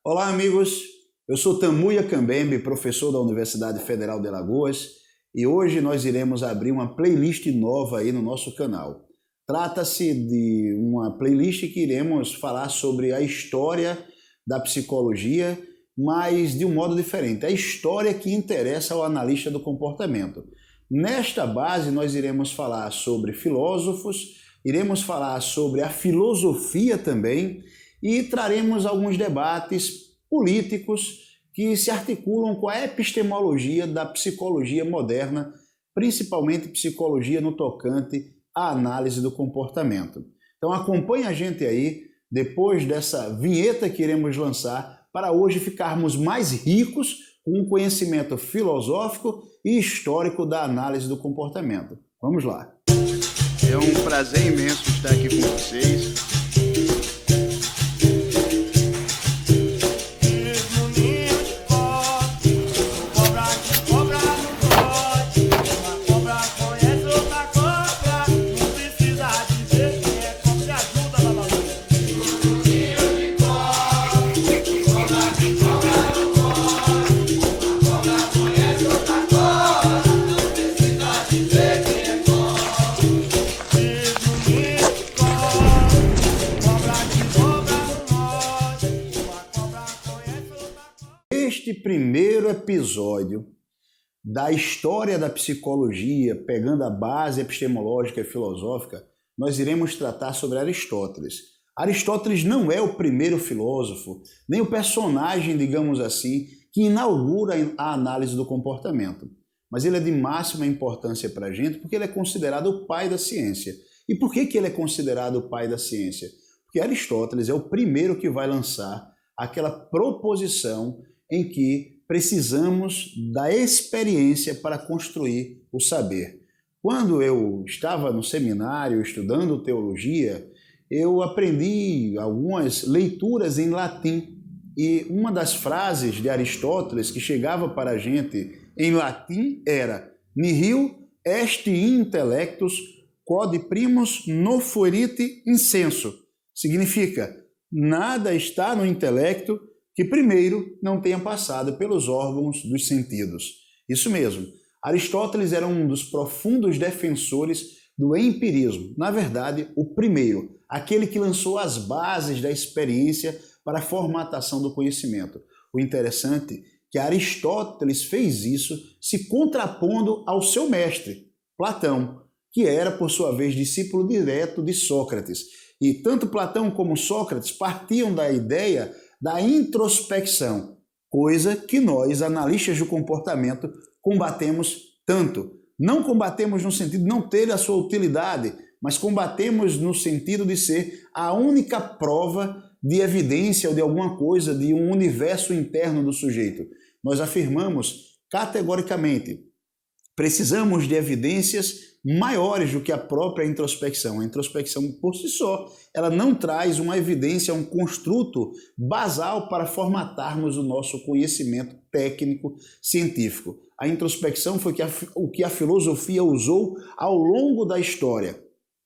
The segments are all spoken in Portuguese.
Olá, amigos. Eu sou Tamuia Cambembe, professor da Universidade Federal de Alagoas, e hoje nós iremos abrir uma playlist nova aí no nosso canal. Trata-se de uma playlist que iremos falar sobre a história da psicologia, mas de um modo diferente, a história que interessa ao analista do comportamento. Nesta base, nós iremos falar sobre filósofos, iremos falar sobre a filosofia também, e traremos alguns debates políticos que se articulam com a epistemologia da psicologia moderna, principalmente psicologia no tocante à análise do comportamento. Então acompanhe a gente aí, depois dessa vinheta que iremos lançar, para hoje ficarmos mais ricos com o conhecimento filosófico e histórico da análise do comportamento. Vamos lá! É um prazer imenso estar aqui com vocês. Este primeiro episódio da história da psicologia, pegando a base epistemológica e filosófica, nós iremos tratar sobre Aristóteles. Aristóteles não é o primeiro filósofo, nem o personagem, digamos assim, que inaugura a análise do comportamento. Mas ele é de máxima importância para a gente porque ele é considerado o pai da ciência. E por que ele é considerado o pai da ciência? Porque Aristóteles é o primeiro que vai lançar aquela proposição em que precisamos da experiência para construir o saber. Quando eu estava no seminário estudando teologia, eu aprendi algumas leituras em latim. E uma das frases de Aristóteles que chegava para a gente em latim era nihil est intellectus quod primus non fuerit insenso. Significa, nada está no intelecto que primeiro não tenha passado pelos órgãos dos sentidos. Isso mesmo, Aristóteles era um dos profundos defensores do empirismo. Na verdade, o primeiro, aquele que lançou as bases da experiência para a formatação do conhecimento. O interessante é que Aristóteles fez isso se contrapondo ao seu mestre, Platão, que era, por sua vez, discípulo direto de Sócrates. E tanto Platão como Sócrates partiam da ideia da introspecção, coisa que nós, analistas do comportamento, combatemos tanto. Não combatemos no sentido de não ter a sua utilidade, mas combatemos no sentido de ser a única prova de evidência ou de alguma coisa, de um universo interno do sujeito. Nós afirmamos categoricamente, precisamos de evidências maiores do que a própria introspecção. A introspecção por si só, ela não traz uma evidência, um construto basal para formatarmos o nosso conhecimento técnico científico. A introspecção foi o que a filosofia usou ao longo da história.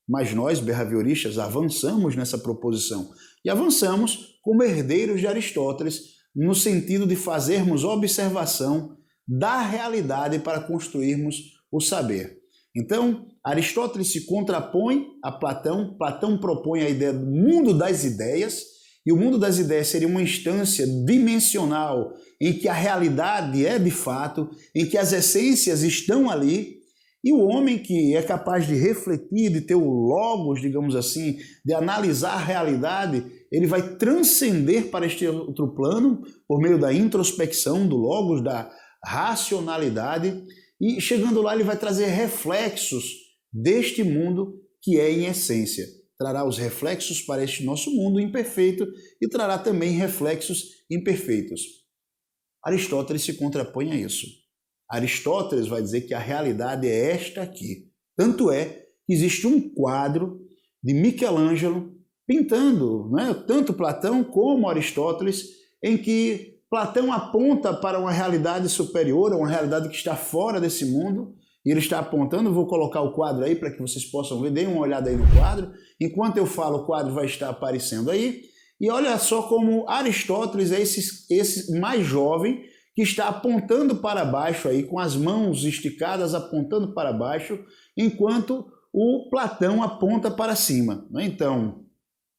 Mas nós, behavioristas, avançamos nessa proposição. E avançamos como herdeiros de Aristóteles, no sentido de fazermos observação da realidade para construirmos o saber. Então, Aristóteles se contrapõe a Platão, Platão propõe a ideia do mundo das ideias, e o mundo das ideias seria uma instância dimensional em que a realidade é de fato, em que as essências estão ali, e o homem que é capaz de refletir, de ter o logos, digamos assim, de analisar a realidade, ele vai transcender para este outro plano por meio da introspecção, do logos, da racionalidade, e chegando lá ele vai trazer reflexos deste mundo que é em essência. Trará os reflexos para este nosso mundo imperfeito e trará também reflexos imperfeitos. Aristóteles se contrapõe a isso. Aristóteles vai dizer que a realidade é esta aqui. Tanto é que existe um quadro de Michelangelo pintando, tanto Platão como Aristóteles, em que Platão aponta para uma realidade superior, uma realidade que está fora desse mundo, e ele está apontando, vou colocar o quadro aí para que vocês possam ver, deem uma olhada aí no quadro. Enquanto eu falo, o quadro vai estar aparecendo aí, E olha só como Aristóteles é esse mais jovem que está apontando para baixo aí, com as mãos esticadas apontando para baixo, enquanto o Platão aponta para cima. Então,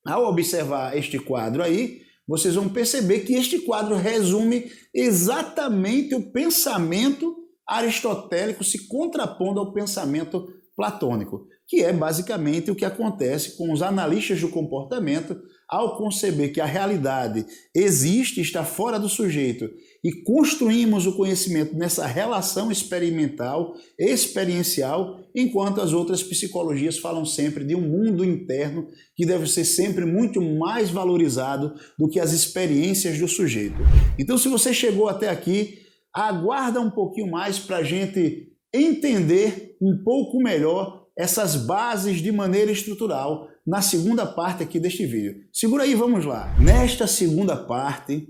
ao observar este quadro aí, vocês vão perceber que este quadro resume exatamente o pensamento aristotélico se contrapondo ao pensamento platônico, que é basicamente o que acontece com os analistas do comportamento ao conceber que a realidade existe, está fora do sujeito, e construímos o conhecimento nessa relação experimental, experiencial, enquanto as outras psicologias falam sempre de um mundo interno que deve ser sempre muito mais valorizado do que as experiências do sujeito. Então, se você chegou até aqui, aguarda um pouquinho mais para a gente entender um pouco melhor essas bases de maneira estrutural na segunda parte aqui deste vídeo. Segura aí, vamos lá. Nesta segunda parte,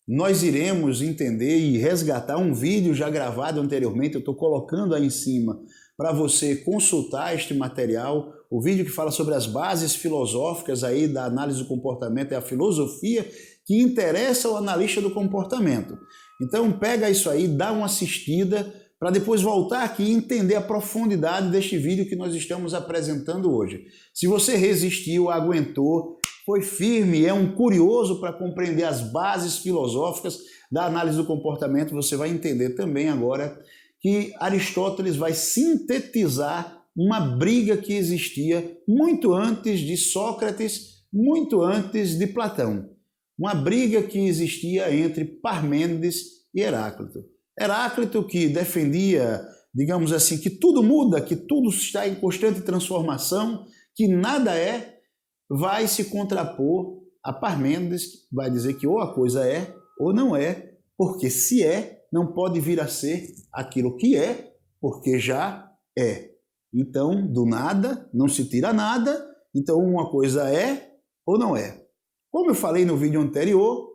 nós iremos entender e resgatar um vídeo já gravado anteriormente, eu estou colocando aí em cima para você consultar este material, o vídeo que fala sobre as bases filosóficas aí da análise do comportamento, é a filosofia que interessa ao analista do comportamento. Então pega isso aí, dá uma assistida, para depois voltar aqui e entender a profundidade deste vídeo que nós estamos apresentando hoje. Se você resistiu, aguentou, foi firme, é um curioso para compreender as bases filosóficas da análise do comportamento, você vai entender também agora que Aristóteles vai sintetizar uma briga que existia muito antes de Sócrates, muito antes de Platão. Uma briga que existia entre Parmênides e Heráclito. Heráclito que defendia, digamos assim, que tudo muda, que tudo está em constante transformação, que nada é, vai se contrapor a Parmênides, que vai dizer que ou a coisa é ou não é, porque se é, não pode vir a ser aquilo que é, porque já é. Então, do nada, não se tira nada, então uma coisa é ou não é. Como eu falei no vídeo anterior,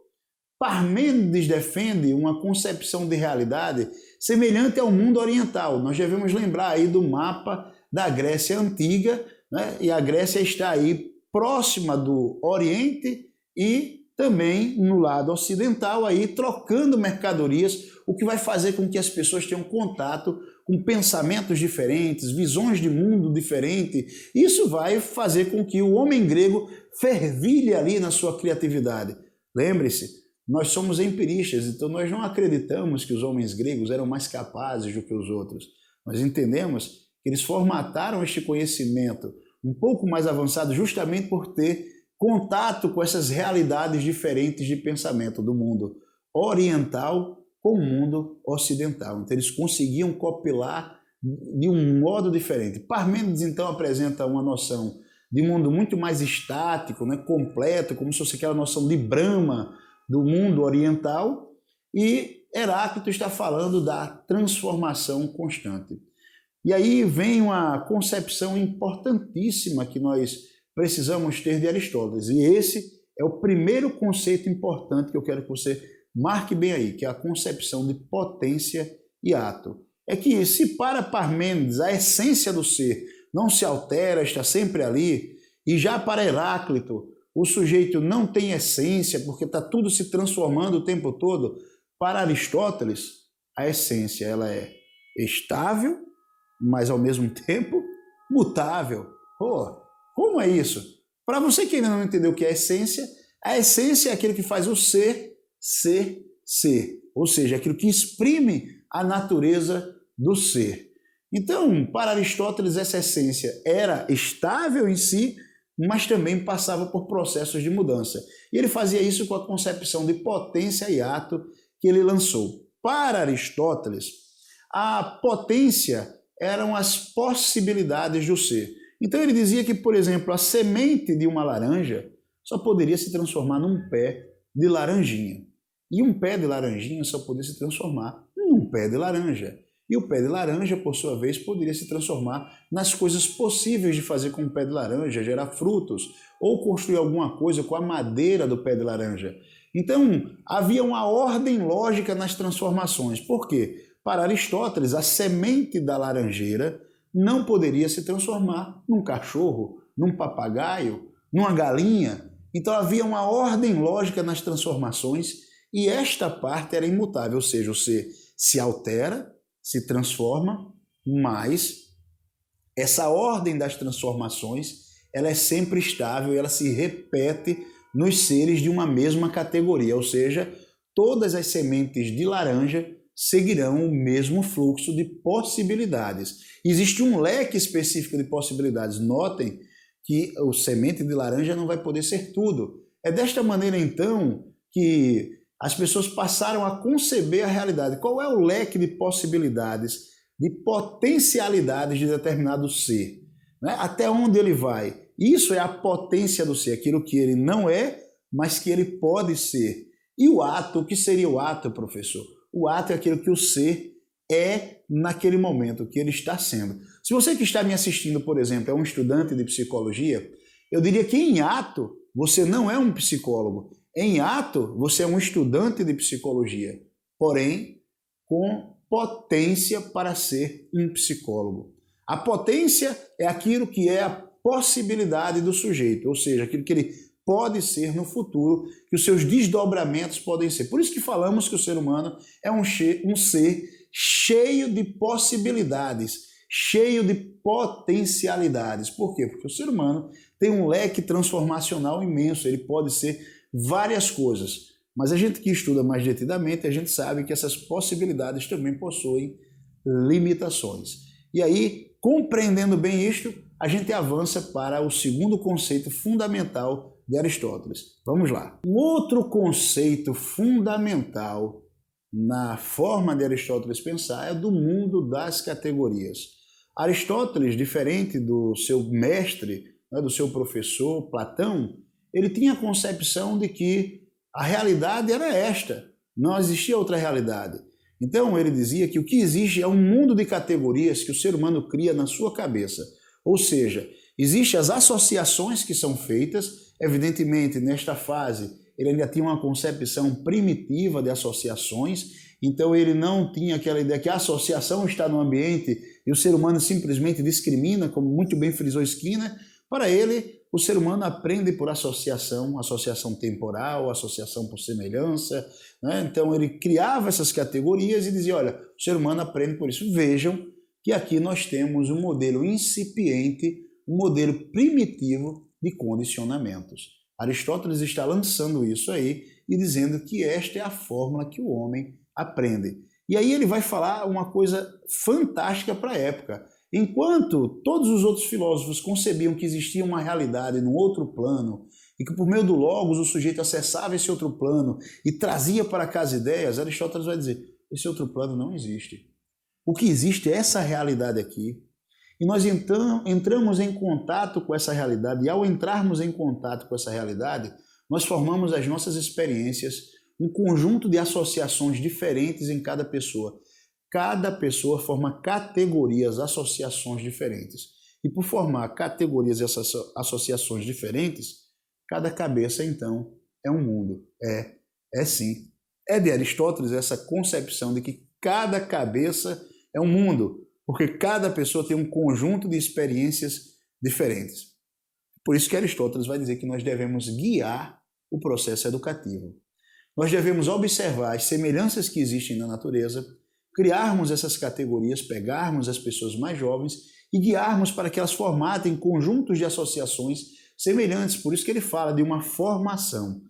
Parmênides defende uma concepção de realidade semelhante ao mundo oriental. Nós devemos lembrar aí do mapa da Grécia Antiga, né? E a Grécia está aí próxima do Oriente e também no lado ocidental, aí trocando mercadorias, o que vai fazer com que as pessoas tenham contato com pensamentos diferentes, visões de mundo diferentes. Isso vai fazer com que o homem grego fervilhe ali na sua criatividade. Lembre-se, nós somos empiristas, então nós não acreditamos que os homens gregos eram mais capazes do que os outros. Nós entendemos que eles formataram este conhecimento um pouco mais avançado justamente por ter contato com essas realidades diferentes de pensamento do mundo oriental com o mundo ocidental. Então eles conseguiam copilar de um modo diferente. Parmênides então apresenta uma noção de mundo muito mais estático, né, completo, como se fosse aquela noção de Brahma do mundo oriental, e Heráclito está falando da transformação constante. E aí vem uma concepção importantíssima que nós precisamos ter de Aristóteles, e esse é o primeiro conceito importante que eu quero que você marque bem aí, que é a concepção de potência e ato. É que se para Parmênides a essência do ser não se altera, está sempre ali, e já para Heráclito o sujeito não tem essência, porque está tudo se transformando o tempo todo, para Aristóteles, a essência ela é estável, mas ao mesmo tempo mutável. Pô, como é isso? Para você que ainda não entendeu o que é a essência é aquilo que faz o ser, ser. Ou seja, aquilo que exprime a natureza do ser. Então, para Aristóteles, essa essência era estável em si, mas também passava por processos de mudança. E ele fazia isso com a concepção de potência e ato que ele lançou. Para Aristóteles, a potência eram as possibilidades do ser. Então ele dizia que, por exemplo, a semente de uma laranja só poderia se transformar num pé de laranjinha. E um pé de laranjinha só poderia se transformar num pé de laranja. E o pé de laranja, por sua vez, poderia se transformar nas coisas possíveis de fazer com o pé de laranja, gerar frutos, ou construir alguma coisa com a madeira do pé de laranja. Então, havia uma ordem lógica nas transformações. Por quê? Para Aristóteles, a semente da laranjeira não poderia se transformar num cachorro, num papagaio, numa galinha. Então havia uma ordem lógica nas transformações e esta parte era imutável, ou seja, o ser se altera, se transforma, mas essa ordem das transformações ela é sempre estável e ela se repete nos seres de uma mesma categoria, ou seja, todas as sementes de laranja seguirão o mesmo fluxo de possibilidades. Existe um leque específico de possibilidades. Notem que o semente de laranja não vai poder ser tudo. É desta maneira, então, que as pessoas passaram a conceber a realidade. Qual é o leque de possibilidades, de potencialidades de determinado ser? Né? Até onde ele vai? Isso é a potência do ser, aquilo que ele não é, mas que ele pode ser. E o ato, o que seria o ato, professor? O ato é aquilo que o ser é naquele momento, que ele está sendo. Se você que está me assistindo, por exemplo, é um estudante de psicologia, eu diria que em ato você não é um psicólogo. Em ato você é um estudante de psicologia, porém com potência para ser um psicólogo. A potência é aquilo que é a possibilidade do sujeito, ou seja, aquilo que ele pode ser no futuro, que os seus desdobramentos podem ser. Por isso que falamos que o ser humano é um ser cheio de possibilidades, cheio de potencialidades. Por quê? Porque o ser humano tem um leque transformacional imenso, ele pode ser várias coisas. Mas a gente que estuda mais detidamente, a gente sabe que essas possibilidades também possuem limitações. E aí, compreendendo bem isto, a gente avança para o segundo conceito fundamental de Aristóteles. Vamos lá. Um outro conceito fundamental na forma de Aristóteles pensar é do mundo das categorias. Aristóteles, diferente do seu mestre, do seu professor Platão, ele tinha a concepção de que a realidade era esta, não existia outra realidade. Então ele dizia que o que existe é um mundo de categorias que o ser humano cria na sua cabeça. Ou seja, existem as associações que são feitas, evidentemente nesta fase ele ainda tinha uma concepção primitiva de associações, então ele não tinha aquela ideia que a associação está no ambiente e o ser humano simplesmente discrimina, como muito bem frisou Skinner. Para ele, o ser humano aprende por associação, associação temporal, associação por semelhança, né? Então ele criava essas categorias e dizia, olha, o ser humano aprende por isso. Vejam que aqui nós temos um modelo incipiente, um modelo primitivo de condicionamentos. Aristóteles está lançando isso aí e dizendo que esta é a fórmula que o homem aprende. E aí ele vai falar uma coisa fantástica para a época. Enquanto todos os outros filósofos concebiam que existia uma realidade num outro plano e que por meio do logos o sujeito acessava esse outro plano e trazia para cá as ideias, Aristóteles vai dizer, esse outro plano não existe. O que existe é essa realidade aqui. E nós então entramos em contato com essa realidade, e ao entrarmos em contato com essa realidade, nós formamos as nossas experiências, um conjunto de associações diferentes em cada pessoa. Cada pessoa forma categorias, associações diferentes. E por formar categorias e associações diferentes, cada cabeça, então, é um mundo. É sim. É de Aristóteles essa concepção de que cada cabeça é um mundo, porque cada pessoa tem um conjunto de experiências diferentes. Por isso que Aristóteles vai dizer que nós devemos guiar o processo educativo. Nós devemos observar as semelhanças que existem na natureza, criarmos essas categorias, pegarmos as pessoas mais jovens e guiarmos para que elas formatem conjuntos de associações semelhantes. Por isso que ele fala de uma formação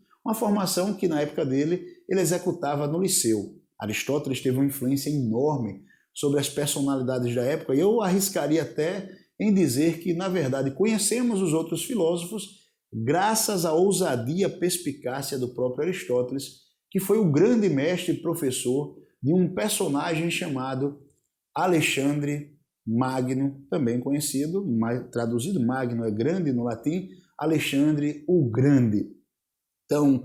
que na época dele ele executava no liceu. Aristóteles teve uma influência enorme sobre as personalidades da época e eu arriscaria até em dizer que, na verdade, conhecemos os outros filósofos graças à ousadia e perspicácia do próprio Aristóteles, que foi o grande mestre e professor de um personagem chamado Alexandre Magno, também conhecido, traduzido Magno é grande no latim, Alexandre o Grande. Então,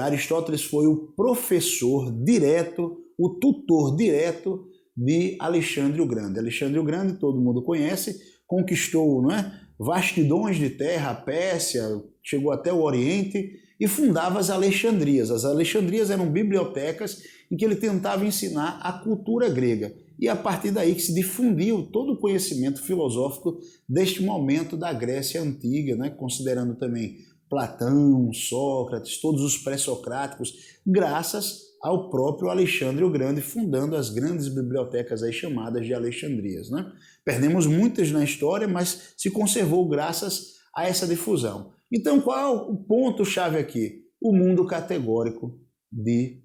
Aristóteles foi o professor direto, o tutor direto de Alexandre o Grande. Alexandre o Grande, todo mundo conhece, conquistou, não é, vastidões de terra, a Pérsia, chegou até o Oriente e fundava as Alexandrias. As Alexandrias eram bibliotecas em que ele tentava ensinar a cultura grega. E a partir daí que se difundiu todo o conhecimento filosófico deste momento da Grécia Antiga, né? Considerando também Platão, Sócrates, todos os pré-socráticos, graças ao próprio Alexandre o Grande, fundando as grandes bibliotecas aí chamadas de Alexandrias, né? Perdemos muitas na história, mas se conservou graças a essa difusão. Então, qual é o ponto-chave aqui? O mundo categórico de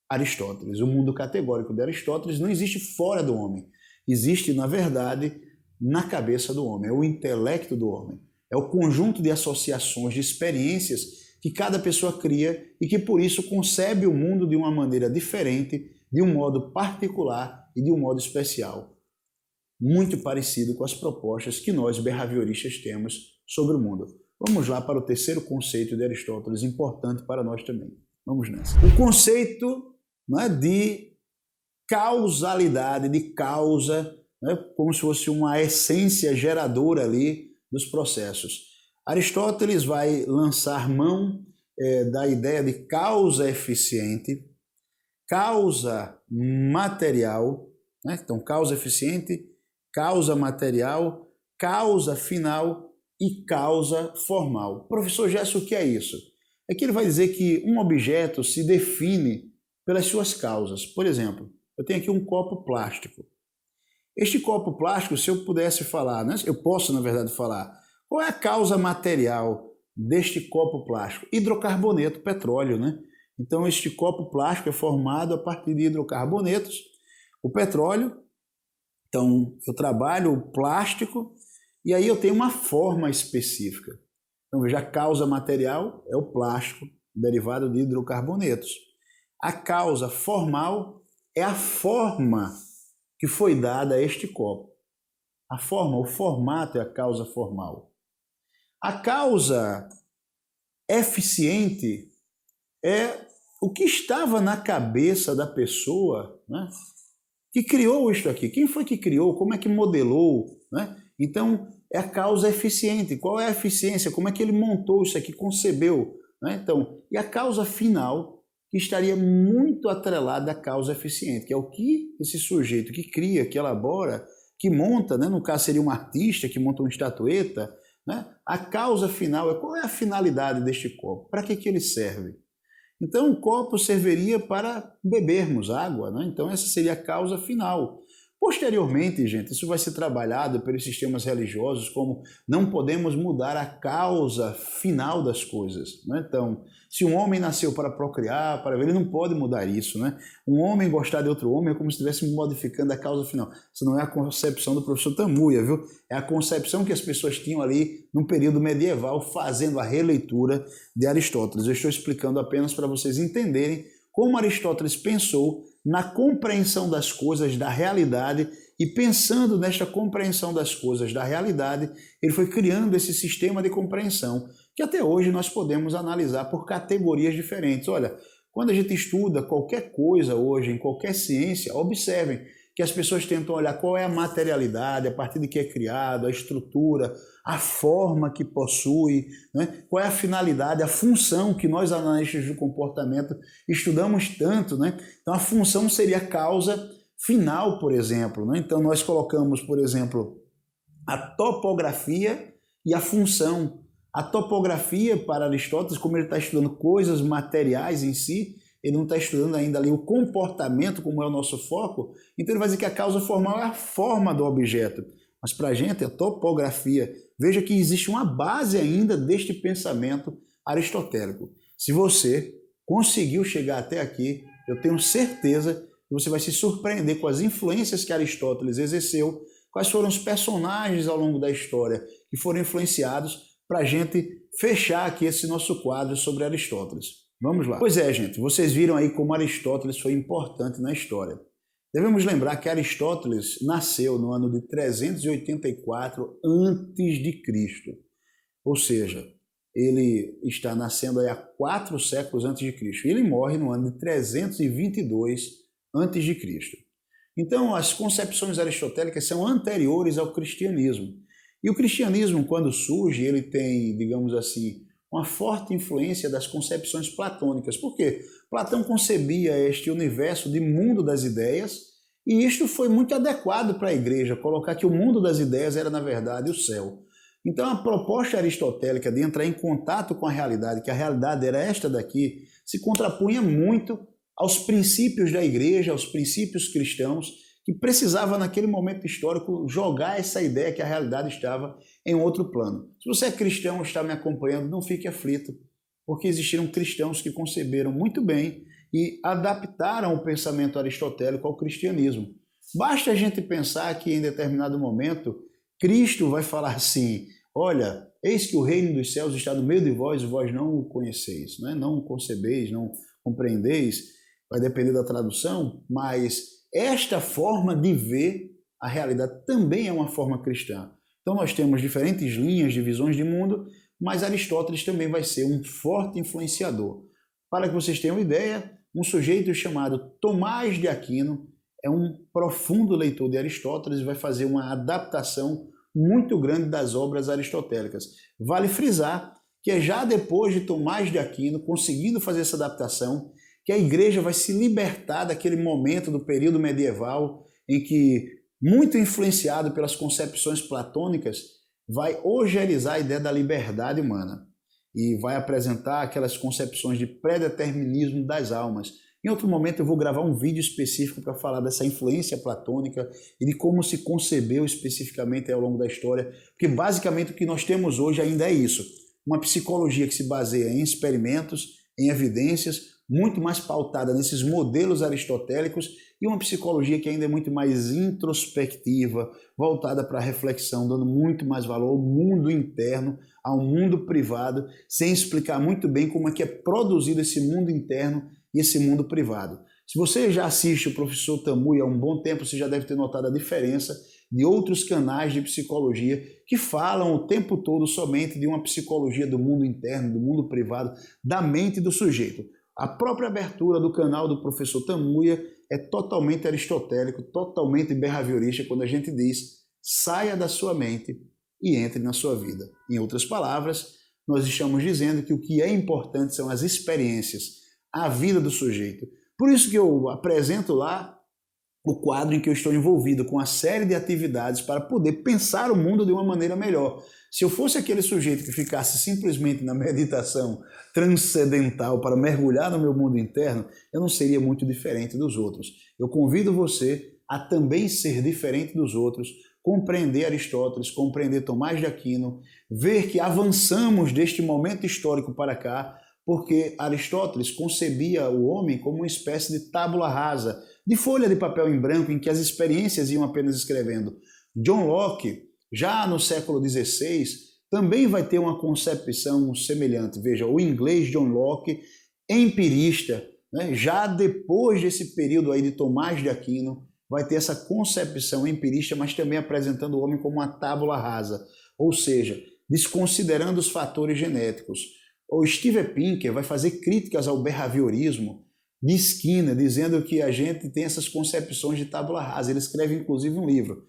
Aristóteles. O mundo categórico de Aristóteles não existe fora do homem. Existe, na verdade, na cabeça do homem. É o intelecto do homem. É o conjunto de associações, de experiências que cada pessoa cria e que, por isso, concebe o mundo de uma maneira diferente, de um modo particular e de um modo especial. Muito parecido com as propostas que nós, behavioristas, temos sobre o mundo. Vamos lá para o terceiro conceito de Aristóteles, importante para nós também. Vamos nessa. O conceito, né, de causalidade, de causa, né, como se fosse uma essência geradora ali dos processos. Aristóteles vai lançar mão da ideia de causa eficiente, causa material, né? Então, causa eficiente, causa material, causa final e causa formal. Professor Gerson, o que é isso? É que ele vai dizer que um objeto se define pelas suas causas. Por exemplo, eu tenho aqui um copo plástico. Este copo plástico, se eu pudesse falar, né? Eu posso, na verdade, falar, qual é a causa material deste copo plástico? Hidrocarboneto, petróleo, né? Então, este copo plástico é formado a partir de hidrocarbonetos, o petróleo. Então, eu trabalho o plástico e aí eu tenho uma forma específica. Então, veja, a causa material é o plástico derivado de hidrocarbonetos. A causa formal é a forma que foi dada a este copo. A forma, o formato é a causa formal. A causa eficiente é o que estava na cabeça da pessoa, né, que criou isto aqui. Quem foi que criou? Como é que modelou? Né? Então, é a causa eficiente. Qual é a eficiência? Como é que ele montou isso aqui, concebeu? Né? Então, e a causa final, que estaria muito atrelada à causa eficiente, que é o que esse sujeito que cria, que elabora, que monta, né? No caso seria um artista que monta uma estatueta, né? A causa final é qual é a finalidade deste copo? Para que ele serve? Então, o copo serviria para bebermos água, né? Então, essa seria a causa final. Posteriormente, gente, isso vai ser trabalhado pelos sistemas religiosos como não podemos mudar a causa final das coisas, né? Então, se um homem nasceu para procriar, para ver, ele não pode mudar isso, né? Um homem gostar de outro homem é como se estivesse modificando a causa final. Isso não é a concepção do professor Tamuia, viu? É a concepção que as pessoas tinham ali no período medieval, fazendo a releitura de Aristóteles. Eu estou explicando apenas para vocês entenderem como Aristóteles pensou na compreensão das coisas, da realidade, e pensando nesta compreensão das coisas, da realidade, ele foi criando esse sistema de compreensão, que até hoje nós podemos analisar por categorias diferentes. Olha, quando a gente estuda qualquer coisa hoje, em qualquer ciência, observem que as pessoas tentam olhar qual é a materialidade, a partir de que é criado, a estrutura, a forma que possui, né? Qual é a finalidade, a função que nós analistas do comportamento estudamos tanto, né? Então a função seria a causa final, por exemplo, né? Então nós colocamos, por exemplo, a topografia e a função. A topografia para Aristóteles, como ele está estudando coisas materiais em si, ele não está estudando ainda ali o comportamento, como é o nosso foco, então ele vai dizer que a causa formal é a forma do objeto. Mas para a gente, a topografia, veja que existe uma base ainda deste pensamento aristotélico. Se você conseguiu chegar até aqui, eu tenho certeza que você vai se surpreender com as influências que Aristóteles exerceu, quais foram os personagens ao longo da história que foram influenciados para a gente fechar aqui esse nosso quadro sobre Aristóteles. Vamos lá. Pois é, gente, vocês viram aí como Aristóteles foi importante na história. Devemos lembrar que Aristóteles nasceu no ano de 384 a.C., ou seja, ele está nascendo aí há 4 séculos antes de Cristo. E ele morre no ano de 322 a.C. Então, as concepções aristotélicas são anteriores ao cristianismo. E o cristianismo, quando surge, ele tem, digamos assim, uma forte influência das concepções platônicas. Por quê? Platão concebia este universo de mundo das ideias e isto foi muito adequado para a igreja, colocar que o mundo das ideias era, na verdade, o céu. Então a proposta aristotélica de entrar em contato com a realidade, que a realidade era esta daqui, se contrapunha muito aos princípios da igreja, aos princípios cristãos, que precisava naquele momento histórico jogar essa ideia que a realidade estava em outro plano. Se você é cristão e está me acompanhando, não fique aflito, porque existiram cristãos que conceberam muito bem e adaptaram o pensamento aristotélico ao cristianismo. Basta a gente pensar que em determinado momento Cristo vai falar assim: olha, eis que o reino dos céus está no meio de vós e vós não o conheceis, né? Não o concebeis, não compreendeis, vai depender da tradução, mas esta forma de ver a realidade também é uma forma cristã. Então nós temos diferentes linhas de visões de mundo, mas Aristóteles também vai ser um forte influenciador. Para que vocês tenham ideia, um sujeito chamado Tomás de Aquino é um profundo leitor de Aristóteles e vai fazer uma adaptação muito grande das obras aristotélicas. Vale frisar que é já depois de Tomás de Aquino conseguindo fazer essa adaptação que a igreja vai se libertar daquele momento do período medieval em que, muito influenciado pelas concepções platônicas, vai hojerizar a ideia da liberdade humana e vai apresentar aquelas concepções de predeterminismo das almas. Em outro momento eu vou gravar um vídeo específico para falar dessa influência platônica e de como se concebeu especificamente ao longo da história, porque basicamente o que nós temos hoje ainda é isso, uma psicologia que se baseia em experimentos, em evidências, muito mais pautada nesses modelos aristotélicos e uma psicologia que ainda é muito mais introspectiva, voltada para a reflexão, dando muito mais valor ao mundo interno, ao mundo privado, sem explicar muito bem como é que é produzido esse mundo interno e esse mundo privado. Se você já assiste o professor Tamuia há um bom tempo, você já deve ter notado a diferença de outros canais de psicologia que falam o tempo todo somente de uma psicologia do mundo interno, do mundo privado, da mente do sujeito. A própria abertura do canal do professor Tamuia é totalmente aristotélico, totalmente behaviorista, quando a gente diz: saia da sua mente e entre na sua vida. Em outras palavras, nós estamos dizendo que o que é importante são as experiências, a vida do sujeito. Por isso que eu apresento lá o quadro em que eu estou envolvido com uma série de atividades para poder pensar o mundo de uma maneira melhor. Se eu fosse aquele sujeito que ficasse simplesmente na meditação transcendental para mergulhar no meu mundo interno, eu não seria muito diferente dos outros. Eu convido você a também ser diferente dos outros, compreender Aristóteles, compreender Tomás de Aquino, ver que avançamos deste momento histórico para cá, porque Aristóteles concebia o homem como uma espécie de tábula rasa, de folha de papel em branco em que as experiências iam apenas escrevendo. John Locke, já no século XVI, também vai ter uma concepção semelhante. Veja, o inglês John Locke, empirista, né? Já depois desse período aí de Tomás de Aquino, vai ter essa concepção empirista, mas também apresentando o homem como uma tábula rasa, ou seja, desconsiderando os fatores genéticos. O Steve Pinker vai fazer críticas ao behaviorismo de Skinner, dizendo que a gente tem essas concepções de tábula rasa. Ele escreve inclusive um livro.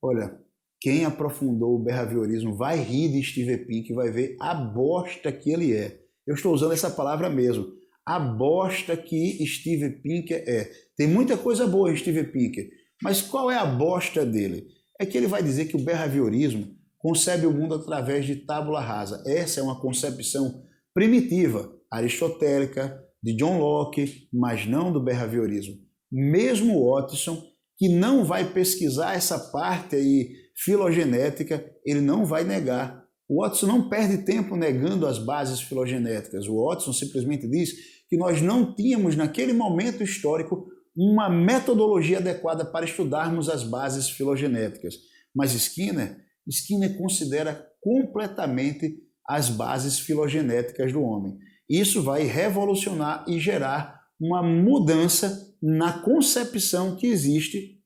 Olha, quem aprofundou o behaviorismo vai rir de Steve Pinker e vai ver a bosta que ele é. Eu estou usando essa palavra mesmo. A bosta que Steve Pinker é. Tem muita coisa boa em Steve Pinker, mas qual é a bosta dele? É que ele vai dizer que o behaviorismo concebe o mundo através de tábula rasa. Essa é uma concepção primitiva, aristotélica, de John Locke, mas não do behaviorismo. Mesmo Watson, que não vai pesquisar essa parte aí filogenética, ele não vai negar. O Watson não perde tempo negando as bases filogenéticas. O Watson simplesmente diz que nós não tínhamos, naquele momento histórico, uma metodologia adequada para estudarmos as bases filogenéticas. Mas Skinner considera completamente as bases filogenéticas do homem. Isso vai revolucionar e gerar uma mudança na concepção que existe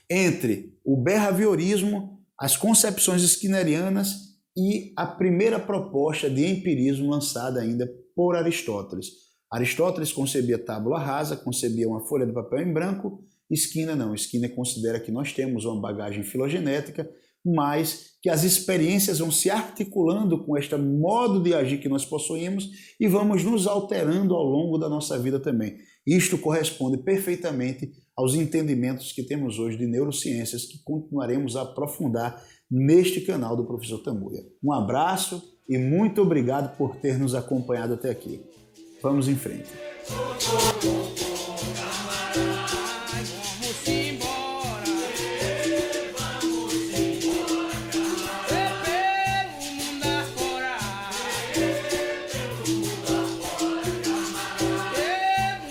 entre o behaviorismo, as concepções skinnerianas e a primeira proposta de empirismo lançada ainda por Aristóteles. Aristóteles concebia tábula rasa, concebia uma folha de papel em branco. Skinner não. Skinner considera que nós temos uma bagagem filogenética, mas que as experiências vão se articulando com este modo de agir que nós possuímos e vamos nos alterando ao longo da nossa vida também. Isto corresponde perfeitamente aos entendimentos que temos hoje de neurociências, que continuaremos a aprofundar neste canal do Professor Tamuia. Um abraço e muito obrigado por ter nos acompanhado até aqui. Vamos em frente.